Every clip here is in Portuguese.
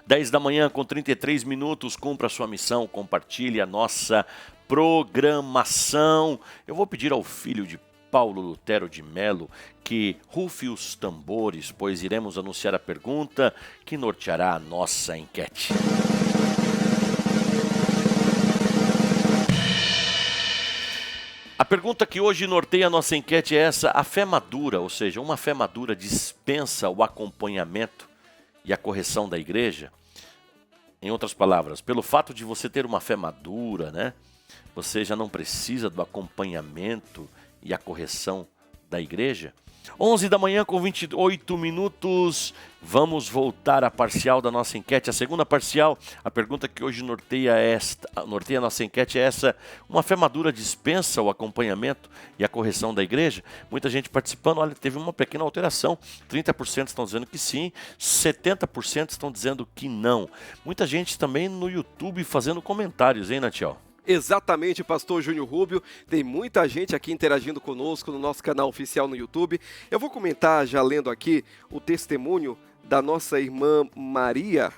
10 da manhã com 33 minutos, cumpra a sua missão, compartilhe a nossa programação. Eu vou pedir ao filho de Paulo Lutero de Melo que rufe os tambores, pois iremos anunciar a pergunta que norteará a nossa enquete. A pergunta que hoje norteia a nossa enquete é essa: a fé madura, ou seja, uma fé madura dispensa o acompanhamento e a correção da igreja? Em outras palavras, pelo fato de você ter uma fé madura, né, você já não precisa do acompanhamento e a correção da igreja? 11 da manhã com 28 minutos, vamos voltar à parcial da nossa enquete, a segunda parcial. A pergunta que hoje norteia a nossa enquete é essa: uma fé madura dispensa o acompanhamento e a correção da igreja? Muita gente participando. Olha, teve uma pequena alteração, 30% estão dizendo que sim, 70% estão dizendo que não. Muita gente também no YouTube fazendo comentários, hein, Natiel? Exatamente, pastor Júnior Rubio, tem muita gente aqui interagindo conosco no nosso canal oficial no YouTube. Eu vou comentar, já lendo aqui, o testemunho da nossa irmã Maria.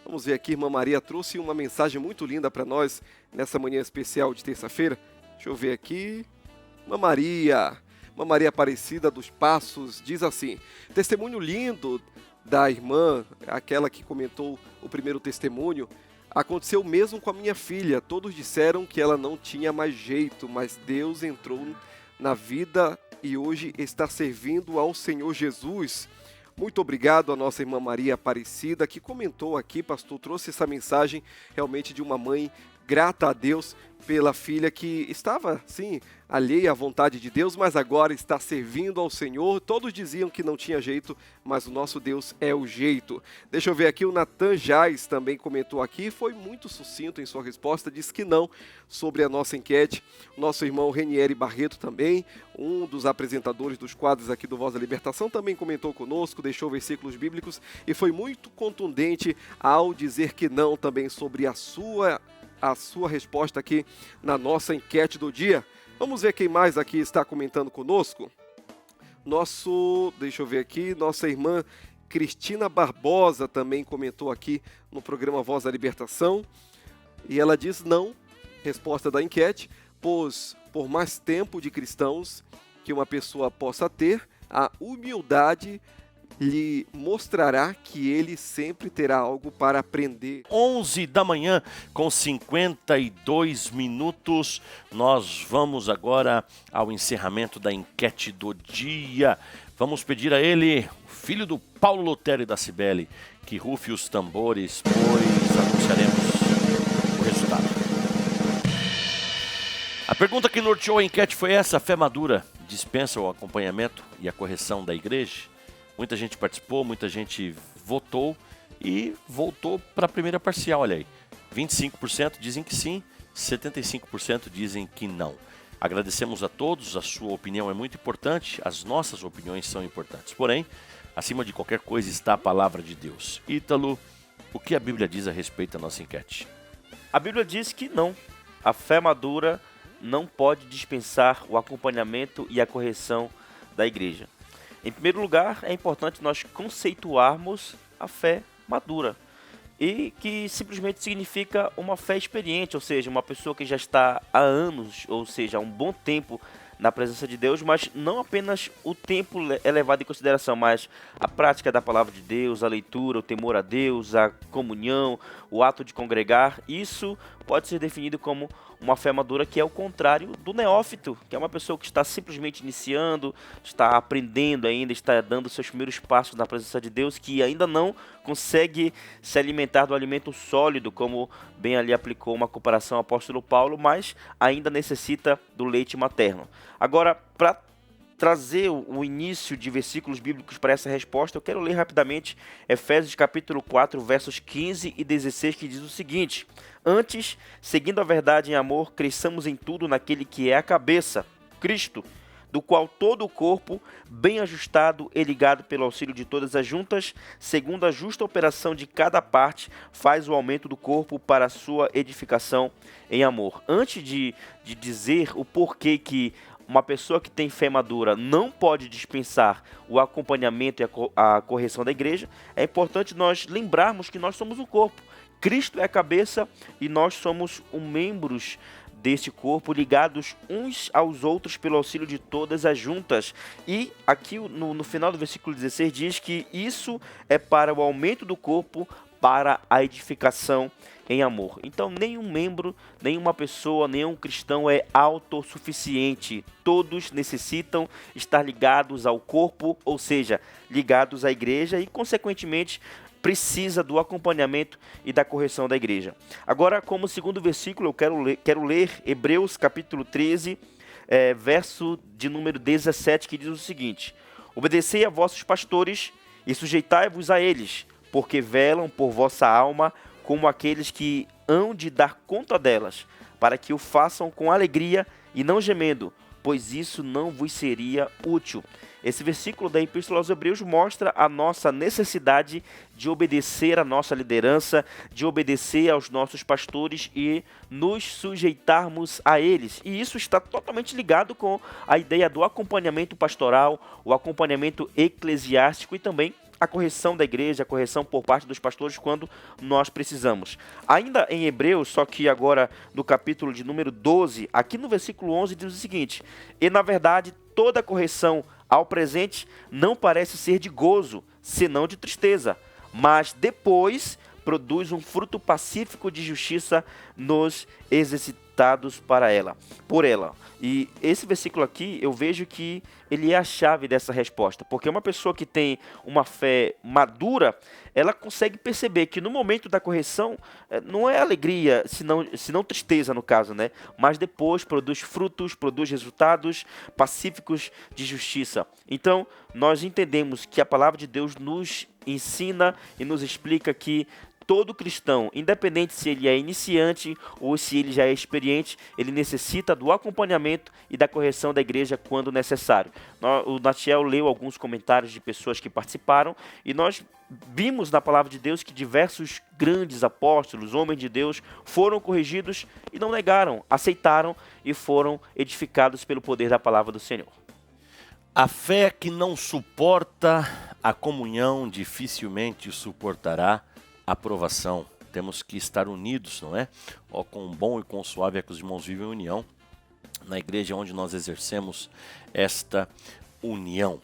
Vamos ver aqui, irmã Maria trouxe uma mensagem muito linda para nós nessa manhã especial de terça-feira. Deixa eu ver aqui, Irmã Maria Aparecida dos Passos, diz assim: testemunho lindo da irmã, aquela que comentou o primeiro testemunho. Aconteceu mesmo com a minha filha. Todos disseram que ela não tinha mais jeito, mas Deus entrou na vida e hoje está servindo ao Senhor Jesus. Muito obrigado à nossa irmã Maria Aparecida, que comentou aqui, pastor, trouxe essa mensagem realmente de uma mãe grata a Deus pela filha que estava, sim, alheia à vontade de Deus, mas agora está servindo ao Senhor. Todos diziam que não tinha jeito, mas o nosso Deus é o jeito. Deixa eu ver aqui, o Natan Jais também comentou aqui, foi muito sucinto em sua resposta, disse que não sobre a nossa enquete. O nosso irmão Renieri Barreto também, um dos apresentadores dos quadros aqui do Voz da Libertação, também comentou conosco, deixou versículos bíblicos e foi muito contundente ao dizer que não também sobre a sua resposta aqui na nossa enquete do dia. Vamos ver quem mais aqui está comentando conosco. Deixa eu ver aqui, nossa irmã Cristina Barbosa também comentou aqui no programa Voz da Libertação. E ela diz não, resposta da enquete, pois por mais tempo de cristãos que uma pessoa possa ter, a humildade lhe mostrará que ele sempre terá algo para aprender. 11 da manhã com 52 minutos. Nós vamos agora ao encerramento da enquete do dia. Vamos pedir a ele, o filho do Paulo Lutero e da Cibele, que rufe os tambores, pois anunciaremos o resultado. A pergunta que norteou a enquete foi essa: a fé madura dispensa o acompanhamento e a correção da igreja? Muita gente participou, muita gente votou e voltou para a primeira parcial, olha aí. 25% dizem que sim, 75% dizem que não. Agradecemos a todos, a sua opinião é muito importante, as nossas opiniões são importantes. Porém, acima de qualquer coisa está a palavra de Deus. Ítalo, o que a Bíblia diz a respeito da nossa enquete? A Bíblia diz que não. A fé madura não pode dispensar o acompanhamento e a correção da igreja. Em primeiro lugar, é importante nós conceituarmos a fé madura, e que simplesmente significa uma fé experiente, ou seja, uma pessoa que já está há anos, ou seja, há um bom tempo na presença de Deus, mas não apenas o tempo é levado em consideração, mas a prática da palavra de Deus, a leitura, o temor a Deus, a comunhão, o ato de congregar. Isso pode ser definido como uma fé madura, que é o contrário do neófito, que é uma pessoa que está simplesmente iniciando, está aprendendo ainda, está dando seus primeiros passos na presença de Deus, que ainda não consegue se alimentar do alimento sólido, como bem ali aplicou uma comparação ao apóstolo Paulo, mas ainda necessita do leite materno. Agora, para trazer o início de versículos bíblicos para essa resposta, eu quero ler rapidamente Efésios capítulo 4, versos 15 e 16, que diz o seguinte: antes, seguindo a verdade em amor, cresçamos em tudo naquele que é a cabeça, Cristo, do qual todo o corpo, bem ajustado e ligado pelo auxílio de todas as juntas, segundo a justa operação de cada parte, faz o aumento do corpo para a sua edificação em amor. Antes de dizer o porquê que uma pessoa que tem fé madura não pode dispensar o acompanhamento e a correção da igreja, é importante nós lembrarmos que nós somos um corpo. Cristo é a cabeça e nós somos os membros deste corpo, ligados uns aos outros pelo auxílio de todas as juntas. E aqui no final do versículo 16 diz que isso é para o aumento do corpo, para a edificação em amor. Então nenhum membro, nenhuma pessoa, nenhum cristão é autossuficiente. Todos necessitam estar ligados ao corpo, ou seja, ligados à igreja e, consequentemente, precisa do acompanhamento e da correção da igreja. Agora, como segundo versículo, eu quero ler Hebreus capítulo 13, verso de número 17, que diz o seguinte: obedecei a vossos pastores e sujeitai-vos a eles, porque velam por vossa alma como aqueles que hão de dar conta delas, para que o façam com alegria e não gemendo, pois isso não vos seria útil. Esse versículo da Epístola aos Hebreus mostra a nossa necessidade de obedecer à nossa liderança, de obedecer aos nossos pastores e nos sujeitarmos a eles. E isso está totalmente ligado com a ideia do acompanhamento pastoral, o acompanhamento eclesiástico e também a correção da igreja, a correção por parte dos pastores quando nós precisamos. Ainda em Hebreus, só que agora no capítulo de número 12, aqui no versículo 11 diz o seguinte: e na verdade toda correção ao presente não parece ser de gozo, senão de tristeza, mas depois produz um fruto pacífico de justiça nos exercitados por ela. E esse versículo aqui, eu vejo que ele é a chave dessa resposta, porque uma pessoa que tem uma fé madura, ela consegue perceber que no momento da correção, não é alegria, senão tristeza no caso, né? Mas depois produz frutos, produz resultados pacíficos de justiça. Então, nós entendemos que a palavra de Deus nos ensina e nos explica que todo cristão, independente se ele é iniciante ou se ele já é experiente, ele necessita do acompanhamento e da correção da igreja quando necessário. O Natiel leu alguns comentários de pessoas que participaram e nós vimos na palavra de Deus que diversos grandes apóstolos, homens de Deus, foram corrigidos e não negaram, aceitaram e foram edificados pelo poder da palavra do Senhor. A fé que não suporta a comunhão dificilmente suportará a aprovação. Temos que estar unidos, não é? Ó, com bom e com suave é que os irmãos vivem em união, na igreja onde nós exercemos esta união.